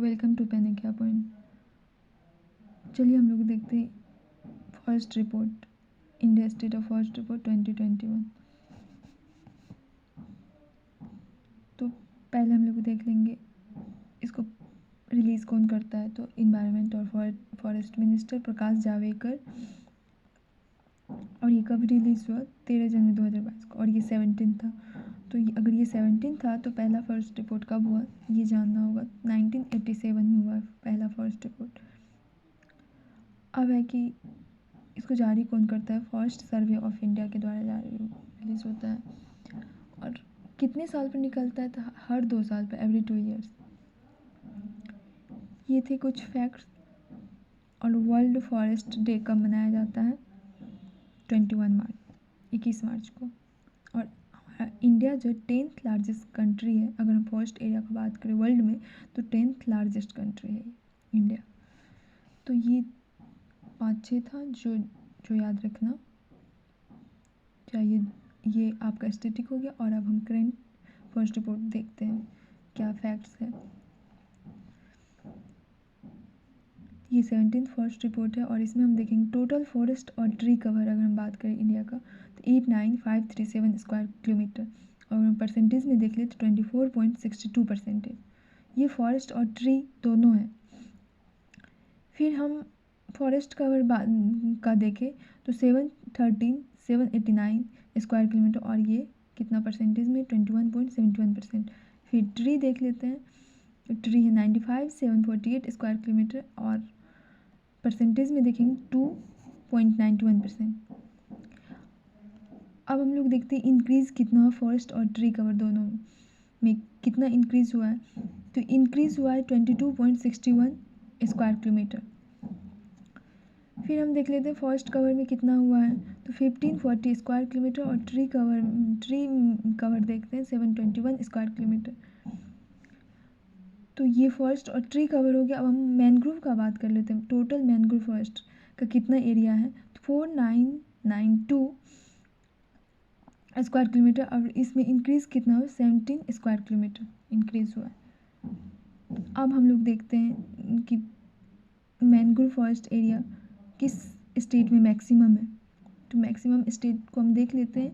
Welcome to पेनिकिया point. चलिए हम लोग देखते हैं forest report, India state of forest report 2021। तो पहले हम लोग देख लेंगे इसको रिलीज़ कौन करता है। तो इन्वायरमेंट और फॉरेस्ट मिनिस्टर प्रकाश जावड़ेकर, और ये कब रिलीज़ हुआ? 13 जनवरी 2022 को, और ये 17 था। तो अगर ये 17 था तो पहला फॉरेस्ट रिपोर्ट कब हुआ ये जानना होगा। 1987 में हुआ पहला फॉरेस्ट रिपोर्ट। अब है कि इसको जारी कौन करता है? फॉरेस्ट सर्वे ऑफ इंडिया के द्वारा जारी रिलीज़ होता है। और कितने साल पर निकलता है? तो हर 2 साल पर, एवरी 2 ईयर्स। ये थे कुछ फैक्ट्स। और वर्ल्ड फॉरेस्ट डे कब मनाया जाता है? 21 मार्च को। और इंडिया जो 10th लार्जेस्ट कंट्री है, अगर हम फॉरेस्ट एरिया की बात करें वर्ल्ड में, तो 10th लार्जेस्ट कंट्री है इंडिया। तो ये 5-6 था जो याद रखना चाहिए। ये आपका स्टैटिक हो गया। और अब हम करेंट फॉरेस्ट रिपोर्ट देखते हैं क्या फैक्ट्स है। ये 17th फॉरेस्ट रिपोर्ट है और इसमें हम देखेंगे टोटल फॉरेस्ट और ट्री कवर। अगर हम बात करें इंडिया का तो 89537 स्क्वायर किलोमीटर, और हम परसेंटेज में देख ले तो 24.62%। ये फॉरेस्ट और ट्री दोनों है। फिर हम फॉरेस्ट कवर का देखें तो 789 स्क्वायर किलोमीटर, और ये कितना परसेंटेज में? 21.71%। फिर ट्री देख लेते हैं तो ट्री है 95,748 स्क्वायर किलोमीटर, और परसेंटेज में देखेंगे 2.91%। अब हम लोग देखते हैं इंक्रीज़ कितना है फॉरेस्ट और ट्री कवर दोनों में, कितना इंक्रीज़ हुआ है। तो इंक्रीज़ हुआ है 22.61 स्क्वायर किलोमीटर। फिर हम देख लेते हैं फॉरेस्ट कवर में कितना हुआ है। तो 1540 स्क्वायर किलोमीटर, और ट्री कवर देखते हैं 721 स्क्वायर किलोमीटर। तो ये फॉरेस्ट और ट्री कवर हो गया। अब हम मैनग्रोव का बात कर लेते हैं। टोटल मैनग्रोव फॉरेस्ट का कितना एरिया है? तो 4992 स्क्वायर किलोमीटर, और इसमें इंक्रीज़ कितना हुआ? 17 स्क्वायर किलोमीटर इंक्रीज़ हुआ है। अब हम लोग देखते हैं कि मैनग्रोव फॉरेस्ट एरिया किस स्टेट में मैक्सिमम है। तो मैक्सिमम स्टेट को हम देख लेते हैं।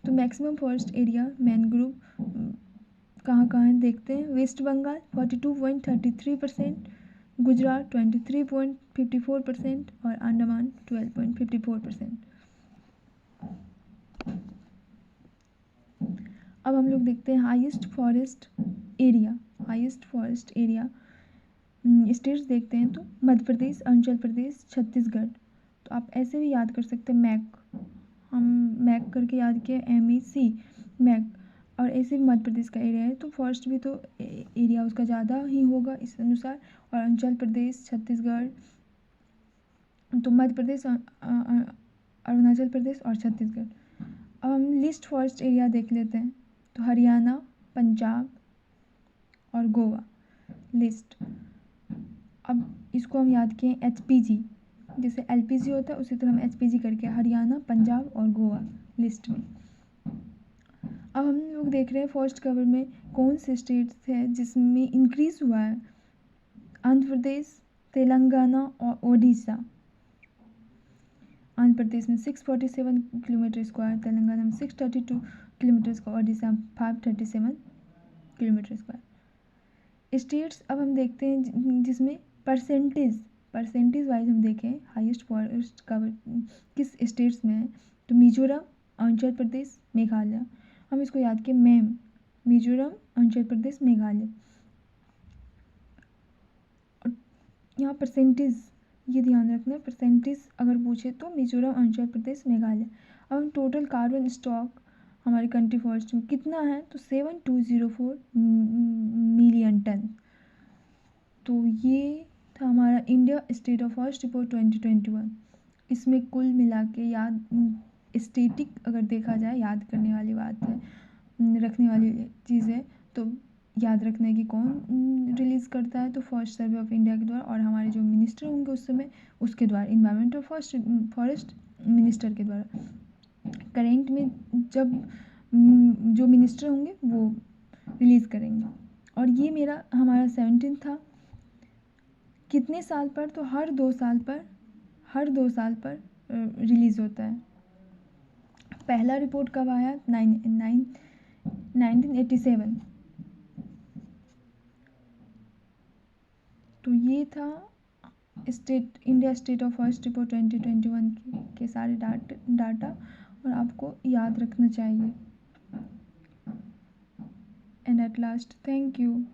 तो मैक्सिमम फॉरेस्ट एरिया मैनग्रोव कहाँ कहाँ है देखते हैं। वेस्ट बंगाल 42.33%, गुजरात 23.54%, और अंडमान 12.54%। अब हम लोग देखते हैं हाईएस्ट फॉरेस्ट एरिया स्टेट्स देखते हैं। तो मध्य प्रदेश, अरुणाचल प्रदेश, छत्तीसगढ़। तो आप ऐसे भी याद कर सकते हैं मैक, हम मैक करके याद किया, MEC मैक। और ऐसे भी मध्य प्रदेश का एरिया है तो फॉरेस्ट भी तो एरिया उसका ज़्यादा ही होगा इस अनुसार। और अरुणाचल प्रदेश, छत्तीसगढ़, तो मध्य प्रदेश, अरुणाचल प्रदेश और छत्तीसगढ़। अब हम लिस्ट फॉरेस्ट एरिया देख लेते हैं। तो हरियाणा, पंजाब और गोवा लिस्ट। अब इसको हम याद किए HPG, जैसे LPG होता है उसी तरह हम HPG करके हरियाणा, पंजाब और गोवा लिस्ट में। अब हम लोग देख रहे हैं फॉरेस्ट कवर में कौन से स्टेट्स है जिसमें इंक्रीज़ हुआ है। आंध्र प्रदेश, तेलंगाना और ओडिशा। आंध्र प्रदेश में 647 किलोमीटर स्क्वायर, तेलंगाना में 632 किलोमीटर स्क्वायर, ओडिशा में 537 किलोमीटर स्क्वायर। स्टेट्स अब हम देखते हैं जिसमें परसेंटेज वाइज हम देखें हाईएस्ट फॉरेस्ट कवर किस स्टेट्स में है। तो मिजोरम, अरुणाचल प्रदेश, मेघालय। हम इसको याद किए मैम, मिजोरम, अरुणाचल प्रदेश, मेघालय। यहाँ परसेंटेज ये ध्यान रखना, परसेंटेज अगर पूछे तो मिजोरम, अरुणाचल प्रदेश, मेघालय। अब हम टोटल कार्बन स्टॉक हमारे कंट्री फॉरेस्ट में कितना है? तो 7204 मिलियन टन। तो ये था हमारा India state of forest report 2021। इसमें कुल मिला के याद स्टैटिक अगर देखा जाए, याद करने वाली बात है, रखने वाली चीज़ है। तो याद रखना है कि कौन रिलीज़ करता है। तो फॉरेस्ट सर्वे ऑफ इंडिया के द्वारा, और हमारे जो मिनिस्टर होंगे उस समय उसके द्वारा, इन्वायरमेंट और फॉरेस्ट मिनिस्टर के द्वारा। करेंट में जब जो मिनिस्टर होंगे वो रिलीज़ करेंगे। और ये हमारा 17 था कितने साल पर, तो हर 2 साल पर, हर 2 साल पर रिलीज़ होता है। पहला रिपोर्ट कब आया? 1987। तो ये था India state of forest report 2021 के सारे डाटा, और आपको याद रखना चाहिए। And at last, thank you.